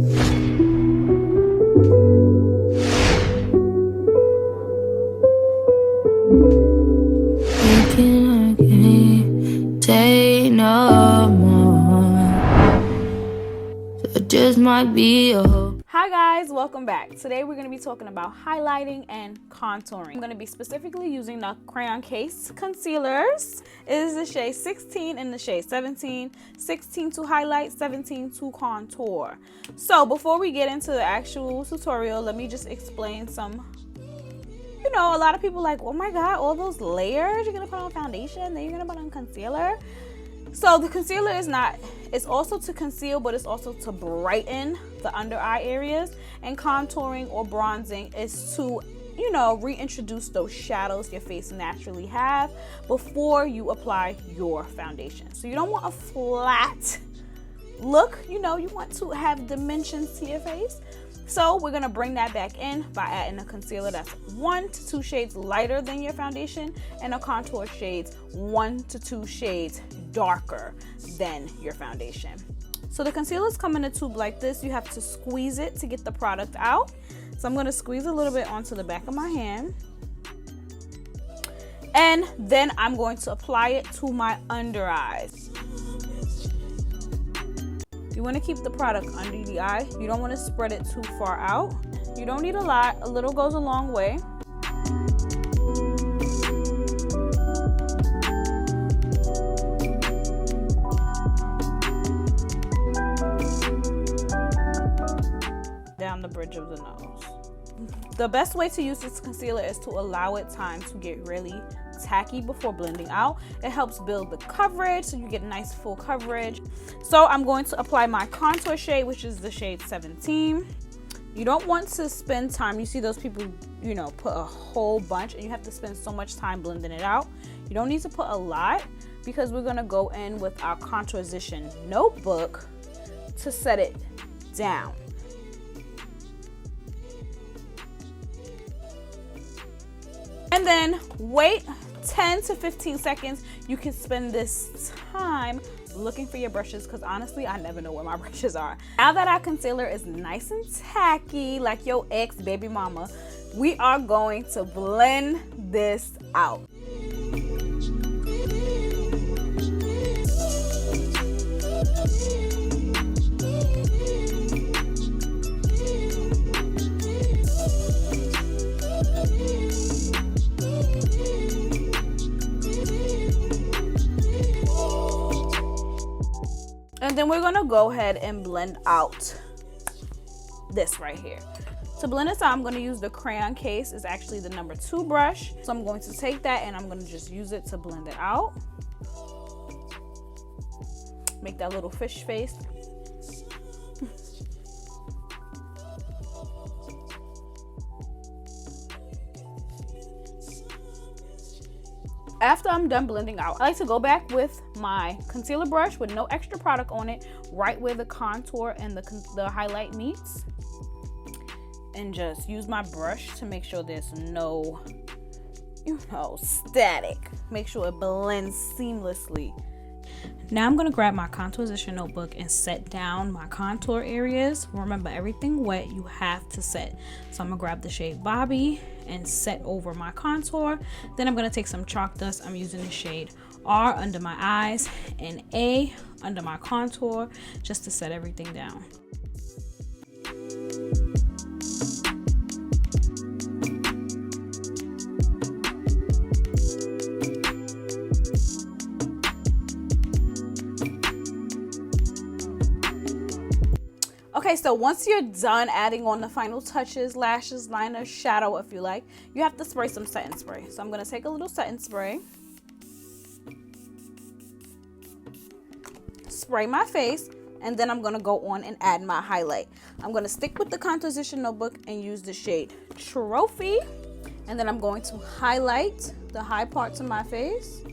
Thinking I can't take no more. So it just might be a whole. Hi guys, welcome back. Today we're going to be talking about highlighting and contouring. I'm going to be specifically using the Crayon Case concealers. It is the shade 16 and the shade 17. 16 to highlight, 17 to contour. So before we get into the actual tutorial, let me just explain some. You know, a lot of people like, oh my god, all those layers, you're gonna put on foundation, then you're gonna put on concealer. So the concealer is not, it's also to conceal, but it's also to brighten the under eye areas. And contouring or bronzing is to, you know, reintroduce those shadows your face naturally have before you apply your foundation. So you don't want a flat look, you know, you want to have dimensions to your face. So we're gonna bring that back in by adding a concealer that's 1 to 2 shades lighter than your foundation and a contour shades 1 to 2 shades darker than your foundation. So the concealers come in a tube like this. You have to squeeze it to get the product out. So I'm gonna squeeze a little bit onto the back of my hand. And then I'm going to apply it to my under eyes. You want to keep the product under the eye. You don't want to spread it too far out. You don't need a lot. A little goes a long way. Down the bridge of the nose. The best way to use this concealer is to allow it time to get really tacky before blending out. It helps build the coverage so you get nice full coverage. So I'm going to apply my contour shade, which is the shade 17. You don't want to spend time. You see those people, you know, put a whole bunch and you have to spend so much time blending it out. You don't need to put a lot because we're going to go in with our Contoursition Notebook to set it down. And then wait 10 to 15 seconds. You can spend this time looking for your brushes because honestly, I never know where my brushes are. Now that our concealer is nice and tacky, like your ex baby mama, we are going to blend this out. And then we're gonna go ahead and blend out this right here. To blend this out, I'm gonna use the Crayon Case. It's actually the number 2 brush. So I'm going to take that and I'm gonna just use it to blend it out. Make that little fish face. After I'm done blending out, I like to go back with my concealer brush with no extra product on it, right where the contour and the highlight meets. And just use my brush to make sure there's no, you know, static. Make sure it blends seamlessly. Now I'm gonna grab my Contoursition Notebook and set down my contour areas. Remember, everything wet, you have to set. So I'm gonna grab the shade Bobby and set over my contour. Then I'm gonna take some chalk dust. I'm using the shade R under my eyes and A under my contour just to set everything down. Okay, so once you're done adding on the final touches, lashes, liner, shadow if you like, you have to spray some setting spray. So I'm going to take a little setting spray, spray my face, and then I'm going to go on and add my highlight. I'm going to stick with the Contoursition Notebook and use the shade Trophy, and then I'm going to highlight the high parts of my face.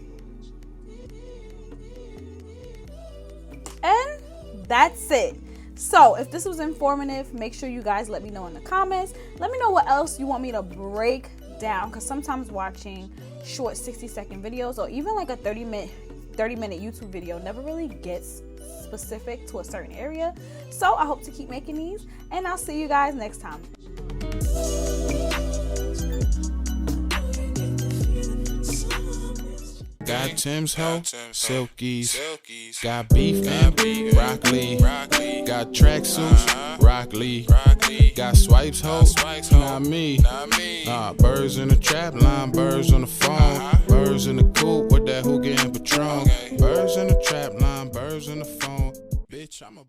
And that's it. So if this was informative, make sure you guys let me know in the comments. Let me know what else you want me to break down, because sometimes watching short 60-second videos or even like a 30-minute YouTube video never really gets specific to a certain area. So I hope to keep making these, and I'll see you guys next time. Got Tim's hoe, silkies, got beef and broccoli, got tracksuits, Rock Lee, got swipes hoe, not me, birds in the trap line, birds on the phone, birds in the coop with that hookah and Patron, birds in the trap line, birds in the phone, bitch I'm a bird.